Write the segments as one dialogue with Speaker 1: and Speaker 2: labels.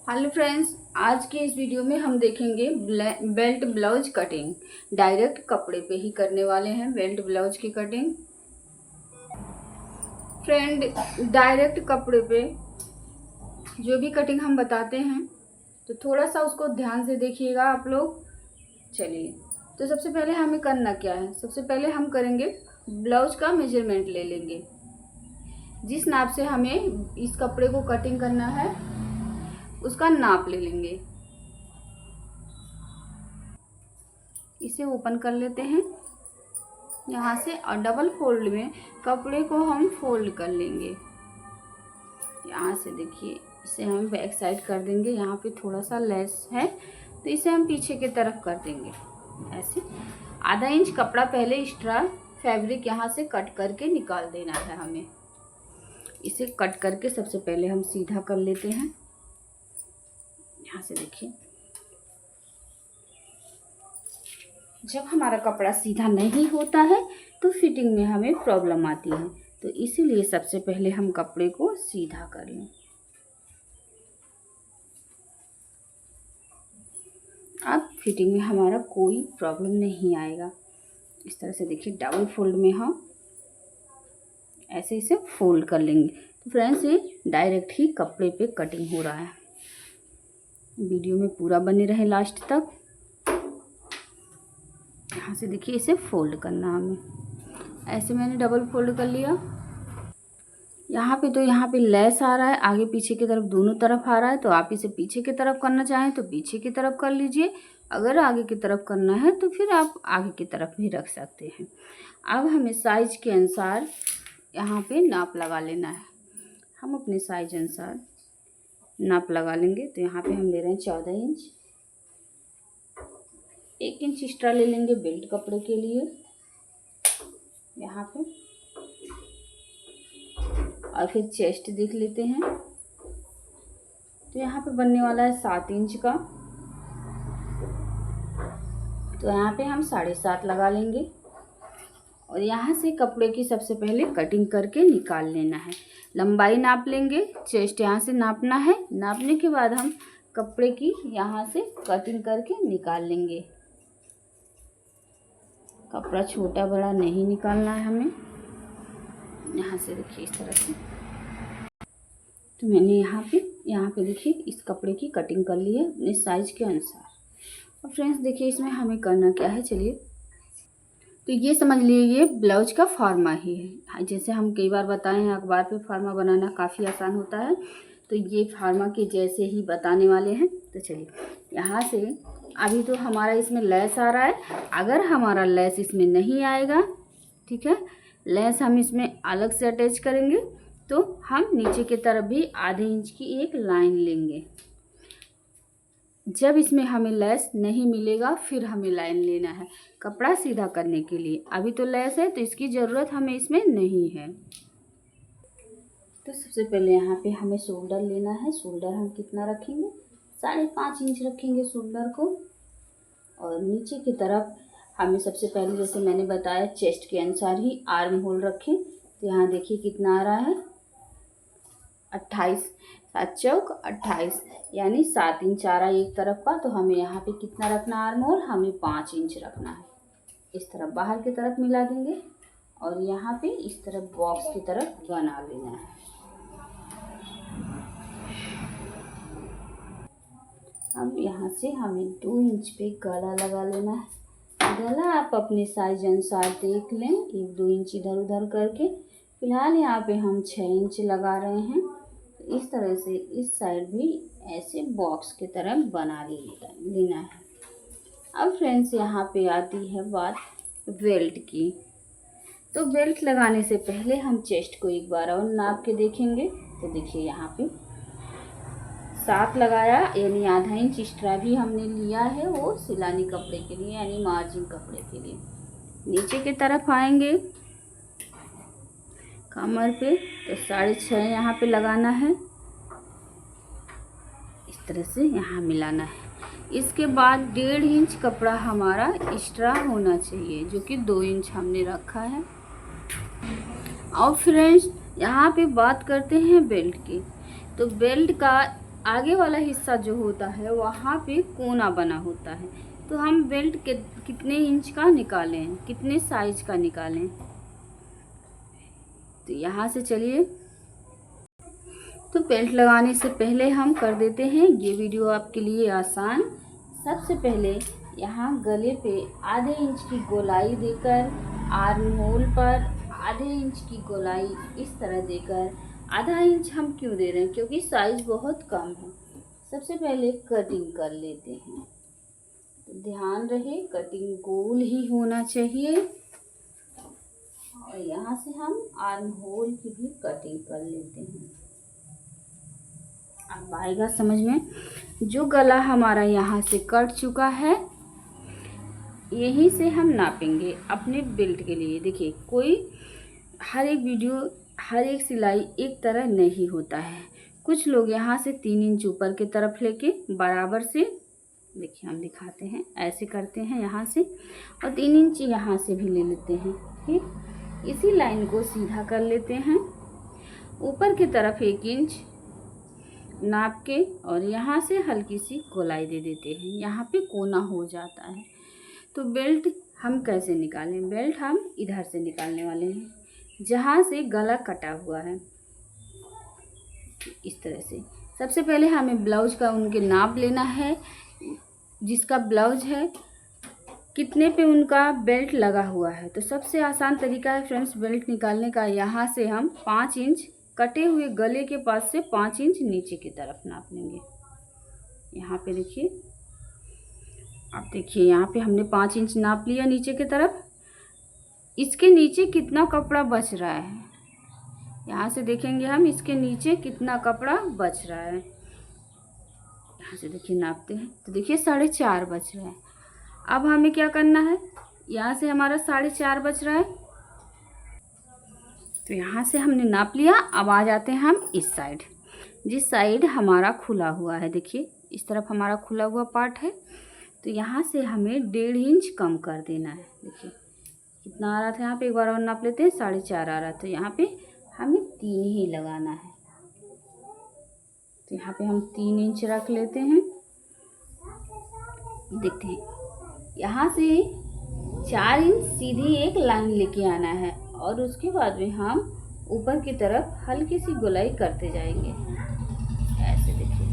Speaker 1: Hello friends, आज के इस वीडियो में हम देखेंगे बेल्ट ब्लाउज कटिंग। डायरेक्ट कपड़े पे ही करने वाले हैं बेल्ट ब्लाउज की कटिंग। फ्रेंड, डायरेक्ट कपड़े पे जो भी कटिंग हम बताते हैं तो थोड़ा सा उसको ध्यान से देखिएगा आप लोग। चलिए, तो सबसे पहले हमें करना क्या है। सबसे पहले हम करेंगे ब्लाउज का मेजरमेंट ले लेंगे। जिस नाप से हमें इस कपड़े को कटिंग करना है उसका नाप ले लेंगे। इसे ओपन कर लेते हैं यहाँ से और डबल फोल्ड में कपड़े को हम फोल्ड कर लेंगे। यहाँ से देखिए, इसे हम बैक साइड कर देंगे। यहाँ पे थोड़ा सा लेस है तो इसे हम पीछे की तरफ कर देंगे। ऐसे आधा इंच कपड़ा पहले एक्स्ट्रा फैब्रिक यहाँ से कट करके निकाल देना है हमें। इसे कट करके सबसे पहले हम सीधा कर लेते हैं। यहाँ से देखिए, जब हमारा कपड़ा सीधा नहीं होता है तो फिटिंग में हमें प्रॉब्लम आती है, तो इसीलिए सबसे पहले हम कपड़े को सीधा कर लें। अब फिटिंग में हमारा कोई प्रॉब्लम नहीं आएगा। इस तरह से देखिए, डबल फोल्ड में हम ऐसे इसे फोल्ड कर लेंगे। तो फ्रेंड्स, ये डायरेक्ट ही कपड़े पे कटिंग हो रहा है। वीडियो में पूरा बने रहे लास्ट तक। यहाँ से देखिए, इसे फोल्ड करना हमें। ऐसे मैंने डबल फोल्ड कर लिया। यहाँ पे लेस आ रहा है, आगे पीछे की तरफ दोनों तरफ आ रहा है। तो आप इसे पीछे की तरफ करना चाहें तो पीछे की तरफ कर लीजिए। अगर आगे की तरफ करना है तो फिर आप आगे की तरफ भी रख सकते हैं। अब हमें साइज के अनुसार यहाँ पे नाप लगा लेना है। हम अपने साइज अनुसार नाप लगा लेंगे। तो यहाँ पे हम ले रहे हैं 14 इंच। 1 इंच एक्स्ट्रा ले लेंगे बेल्ट कपड़े के लिए यहाँ पे। और फिर चेस्ट देख लेते हैं। तो यहाँ पे बनने वाला है 7 इंच का, तो यहाँ पे हम 7.5 लगा लेंगे। और यहाँ से कपड़े की सबसे पहले कटिंग करके निकाल लेना है। लंबाई नाप लेंगे, चेस्ट यहाँ से नापना है। नापने के बाद हम कपड़े की यहाँ से कटिंग करके निकाल लेंगे। कपड़ा छोटा बड़ा नहीं निकालना है हमें। यहाँ से देखिए, इस तरह से। तो मैंने यहाँ पे देखिए इस कपड़े की कटिंग कर ली है अपने साइज के अनुसार। और फ्रेंड्स देखिए, इसमें हमें करना क्या है। चलिए, तो ये समझ लीजिए, ये ब्लाउज का फार्मा ही है। जैसे हम कई बार बताए हैं, अखबार पे फार्मा बनाना काफ़ी आसान होता है, तो ये फार्मा के जैसे ही बताने वाले हैं। तो चलिए, यहाँ से अभी तो हमारा इसमें लेस आ रहा है। अगर हमारा लेस इसमें नहीं आएगा, ठीक है, लेस हम इसमें अलग से अटैच करेंगे, तो हम नीचे की तरफ भी आधे इंच की एक लाइन लेंगे। जब इसमें हमें लेस नहीं मिलेगा फिर हमें लाइन लेना है कपड़ा सीधा करने के लिए। अभी तो लेस है तो इसकी ज़रूरत हमें इसमें नहीं है। तो सबसे पहले यहाँ पे हमें शोल्डर लेना है। शोल्डर हम कितना रखेंगे, 5.5 इंच रखेंगे शोल्डर को। और नीचे की तरफ हमें सबसे पहले, जैसे मैंने बताया, चेस्ट के अनुसार ही आर्म होल रखें। तो यहाँ देखिए कितना आ रहा है, 28, 7 चौक 28, यानी 7 इंच आ रहा है एक तरफ का। तो हमें यहाँ पे कितना रखना आर्म होल, हमें 5 इंच रखना है। इस तरफ बाहर की तरफ मिला देंगे और यहाँ पे इस तरफ बॉक्स की तरफ बना लेना है। अब यहाँ से हमें 2 इंच पे गला लगा लेना है। गला आप अपने साइज अनुसार देख लें, 1-2 इंच इधर उधर करके। फिलहाल यहाँ पे हम 6 इंच लगा रहे हैं। इस तरह से इस साइड भी ऐसे बॉक्स की तरह बना लेना है। अब फ्रेंड्स, यहाँ पे आती है बात बेल्ट की। तो बेल्ट लगाने से पहले हम चेस्ट को एक बार और नाप के देखेंगे। तो देखिए, यहाँ पे 7 लगाया, यानी आधा इंच एक्स्ट्रा भी हमने लिया है, वो सिलानी कपड़े के लिए, यानी मार्जिन कपड़े के लिए। नीचे की तरफ आएंगे कमर पे, तो 6.5 यहाँ पे लगाना है। इस तरह से यहाँ मिलाना है। इसके बाद 1.5 इंच कपड़ा हमारा एक्स्ट्रा होना चाहिए, जो कि 2 इंच हमने रखा है। और फ्रेंड्स, यहाँ पे बात करते हैं बेल्ट की। तो बेल्ट का आगे वाला हिस्सा जो होता है वहाँ पे कोना बना होता है। तो हम बेल्ट के कितने इंच का निकालें, कितने साइज का निकालें, तो यहाँ से चलिए, तो बेल्ट लगाने से पहले हम कर देते हैं ये वीडियो आपके लिए आसान। सबसे पहले यहाँ गले पे आधे इंच की गोलाई देकर, आर्म होल पर आधे इंच की गोलाई इस तरह देकर, आधा इंच हम क्यों दे रहे हैं, क्योंकि साइज बहुत कम है। सबसे पहले कटिंग कर लेते हैं। तो ध्यान रहे कटिंग गोल ही होना चाहिए। और यहाँ से हम आर्म होल की भी कटिंग कर लेते हैं। अब आएगा समझ में। जो गला हमारा यहाँ से कट चुका है, यहीं से हम नापेंगे अपने बेल्ट के लिए। देखिए, कोई हर एक वीडियो, हर एक सिलाई एक तरह नहीं होता है। कुछ लोग यहाँ से 3 इंच ऊपर की तरफ लेके बराबर से, देखिए हम दिखाते हैं, ऐसे करते हैं यहाँ से, और 3 इंच यहाँ से भी ले लेते हैं। फिर इसी लाइन को सीधा कर लेते हैं, ऊपर की तरफ 1 इंच नाप के, और यहाँ से हल्की सी गोलाई दे देते हैं। यहाँ पे कोना हो जाता है। तो बेल्ट हम कैसे निकालें? बेल्ट हम इधर से निकालने वाले हैं, जहाँ से गला कटा हुआ है, इस तरह से। सबसे पहले हमें ब्लाउज का उनके नाप लेना है, जिसका ब्लाउज है कितने पे उनका बेल्ट लगा हुआ है। तो सबसे आसान तरीका है फ्रेंड्स बेल्ट निकालने का। यहाँ से हम 5 इंच कटे हुए गले के पास से 5 इंच नीचे की तरफ नाप लेंगे। यहाँ पे देखिए, अब देखिए यहाँ पे हमने 5 इंच नाप लिया नीचे की तरफ। इसके नीचे कितना कपड़ा बच रहा है, यहाँ से देखेंगे हम, इसके नीचे कितना कपड़ा बच रहा है। यहाँ से देखिए नापते हैं, तो देखिए 4.5 बच रहा है। अब हमें क्या करना है, यहाँ से हमारा 4.5 बच रहा है, तो यहाँ से हमने नाप लिया। अब आ जाते हैं हम इस साइड, जिस साइड हमारा खुला हुआ है। देखिए इस तरफ हमारा खुला हुआ पार्ट है, तो यहाँ से हमें 1.5 इंच कम कर देना है। देखिए कितना आ रहा था यहाँ पे, एक बार और नाप लेते हैं, 4.5 आ रहा था। यहाँ पे हमें 3 ही लगाना है, तो यहाँ पे हम 3 इंच रख लेते हैं। देखते हैं, यहाँ से 4 इंच सीधी एक लाइन लेके आना है, और उसके बाद में हम ऊपर की तरफ हल्की सी गोलाई करते जाएंगे, ऐसे। देखिए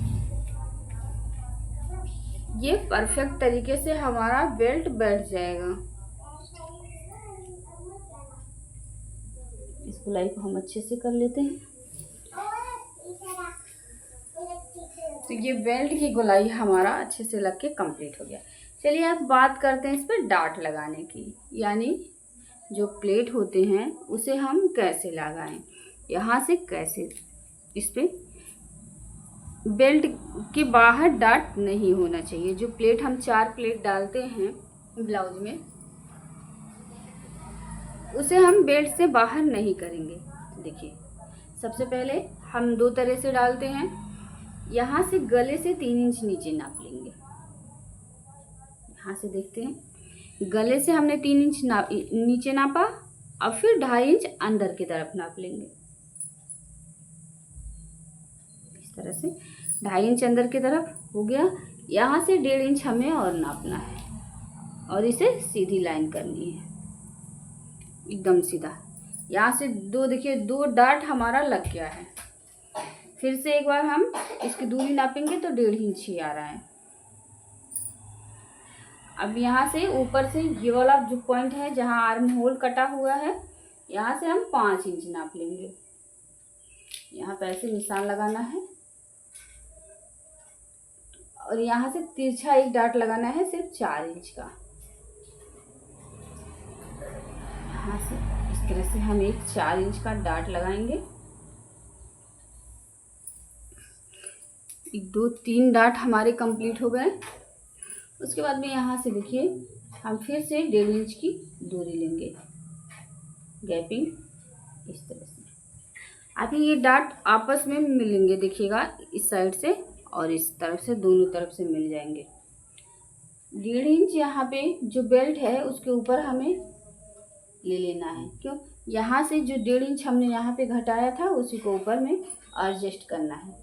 Speaker 1: ये परफेक्ट तरीके से हमारा बेल्ट बैठ जाएगा। इस गोलाई को हम अच्छे से कर लेते हैं। तो ये बेल्ट की गोलाई हमारा अच्छे से लग के कंप्लीट हो गया। चलिए अब बात करते हैं इस पर डाट लगाने की, यानी जो प्लेट होते हैं उसे हम कैसे लगाएं, यहाँ से कैसे। इस पे बेल्ट के बाहर डाट नहीं होना चाहिए। जो प्लेट हम 4 प्लेट डालते हैं ब्लाउज में, उसे हम बेल्ट से बाहर नहीं करेंगे। देखिए सबसे पहले हम 2 तरह से डालते हैं। यहाँ से गले से 3 इंच नीचे नाप लेंगे। यहाँ से देखते हैं, गले से हमने 3 इंच नीचे नापा, और फिर 2.5 इंच अंदर की तरफ नाप लेंगे। इस तरह से 2.5 इंच अंदर की तरफ हो गया। यहाँ से 1.5 इंच हमें और नापना है, और इसे सीधी लाइन करनी है, एकदम सीधा। यहाँ से 2, देखिए 2 डाट हमारा लग गया है। फिर से एक बार हम इसकी दूरी नापेंगे तो 1.5 इंच ही आ रहा है। अब यहाँ से ऊपर से ये वाला जो पॉइंट है जहाँ आर्म होल कटा हुआ है, यहाँ से हम 5 इंच नाप लेंगे। यहाँ पे ऐसे निशान लगाना है, और यहाँ से तिरछा एक डाट लगाना है, सिर्फ 4 इंच का। यहाँ से इस तरह से हम एक 4 इंच का डाट लगाएंगे। 1 2 3 डाट हमारे कंप्लीट हो गए। उसके बाद में यहाँ से देखिए हम फिर से 1.5 इंच की दूरी लेंगे, गैपिंग इस तरह से। अभी ये डाट आपस में मिलेंगे, देखिएगा इस साइड से और इस तरफ से, दोनों तरफ से मिल जाएंगे। 1.5 इंच यहाँ पे जो बेल्ट है उसके ऊपर हमें ले लेना है। क्यों? यहाँ से जो 1.5 इंच हमने यहाँ पे घटाया था, उसी को ऊपर में एडजस्ट करना है।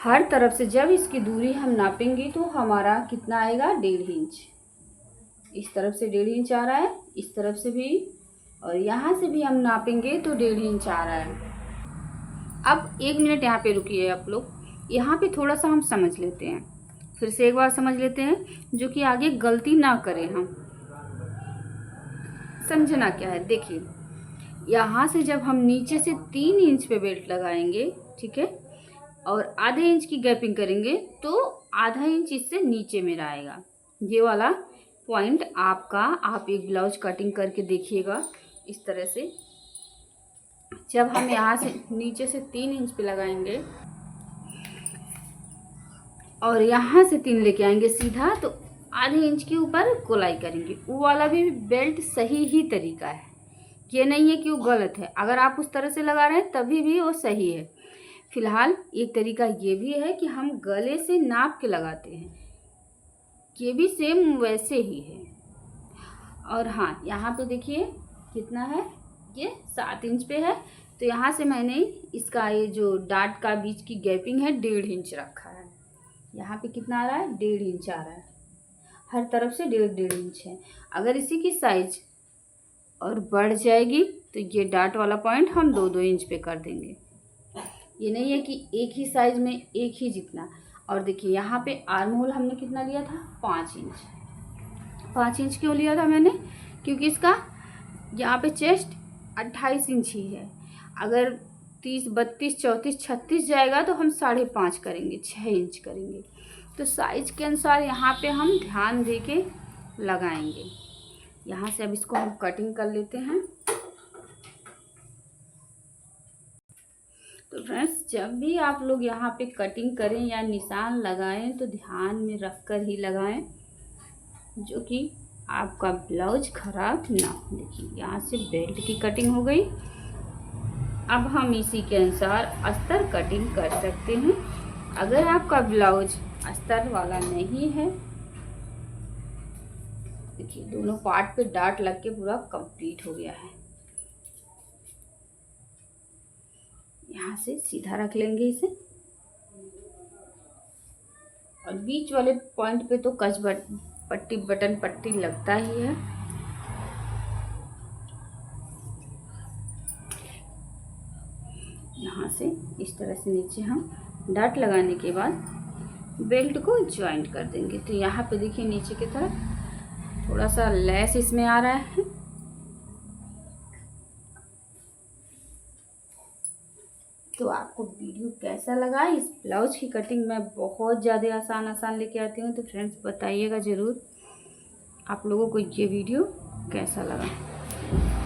Speaker 1: हर तरफ से जब इसकी दूरी हम नापेंगे तो हमारा कितना आएगा, 1.5 इंच। इस तरफ से 1.5 इंच आ रहा है, इस तरफ से भी, और यहाँ से भी हम नापेंगे तो 1.5 इंच आ रहा है। अब 1 मिनट यहाँ पे रुकिए आप लोग, यहाँ पे थोड़ा सा हम समझ लेते हैं, फिर से एक बार समझ लेते हैं, जो कि आगे गलती ना करें हम। समझना क्या है, देखिए यहाँ से जब हम नीचे से 3 इंच पे बेल्ट लगाएंगे, ठीक है, और आधे इंच की गैपिंग करेंगे तो आधा इंच इससे नीचे मेरा आएगा। ये वाला पॉइंट आपका, आप एक ब्लाउज कटिंग करके देखिएगा इस तरह से। जब हम यहाँ से नीचे से 3 इंच पे लगाएंगे और यहाँ से 3 लेके आएंगे सीधा, तो आधे इंच के ऊपर गोलाई करेंगे। वो वाला भी बेल्ट सही ही तरीका है, ये नहीं है कि वो गलत है। अगर आप उस तरह से लगा रहे हैं तभी भी वो सही है। फिलहाल एक तरीका ये भी है कि हम गले से नाप के लगाते हैं, ये भी सेम वैसे ही है। और हाँ, यहाँ पे देखिए कितना है, ये 7 इंच पे है, तो यहाँ से मैंने इसका ये जो डाट का बीच की गैपिंग है 1.5 इंच रखा है। यहाँ पे कितना आ रहा है, 1.5 इंच आ रहा है, हर तरफ से 1.5 इंच है। अगर इसी की साइज और बढ़ जाएगी तो ये डाट वाला पॉइंट हम 2-2 इंच पे कर देंगे। ये नहीं है कि एक ही साइज में एक ही जितना। और देखिए यहाँ पे आर्म होल हमने कितना लिया था, 5 इंच। 5 इंच क्यों लिया था मैंने, क्योंकि इसका यहाँ पे चेस्ट 28 इंच ही है। अगर 30, 32, 34, 36 जाएगा तो हम 5.5 करेंगे, 6 इंच करेंगे। तो साइज के अनुसार यहाँ पे हम ध्यान दे के लगाएंगे। यहाँ से अब इसको हम कटिंग कर लेते हैं। तो फ्रेंड्स, जब भी आप लोग यहाँ पे कटिंग करें या निशान लगाएं तो ध्यान में रख कर ही लगाएं, जो कि आपका ब्लाउज खराब ना हो। देखिए यहाँ से बेल्ट की कटिंग हो गई। अब हम इसी के अनुसार अस्तर कटिंग कर सकते हैं। अगर आपका ब्लाउज अस्तर वाला नहीं है, देखिए दोनों पार्ट पे डाट लग के पूरा कंप्लीट हो गया है। यहाँ से सीधा रख लेंगे इसे, और बीच वाले पॉइंट पे तो कच पट्टी, बटन पट्टी लगता ही है। यहाँ से इस तरह से नीचे हम डाट लगाने के बाद बेल्ट को ज्वाइंट कर देंगे। तो यहाँ पे देखिए नीचे की तरफ थोड़ा सा लेस इसमें आ रहा है। तो आपको वीडियो कैसा लगा? इस ब्लाउज की कटिंग मैं बहुत ज़्यादा आसान लेके आती हूँ, तो फ्रेंड्स बताइएगा ज़रूर आप लोगों को ये वीडियो कैसा लगा।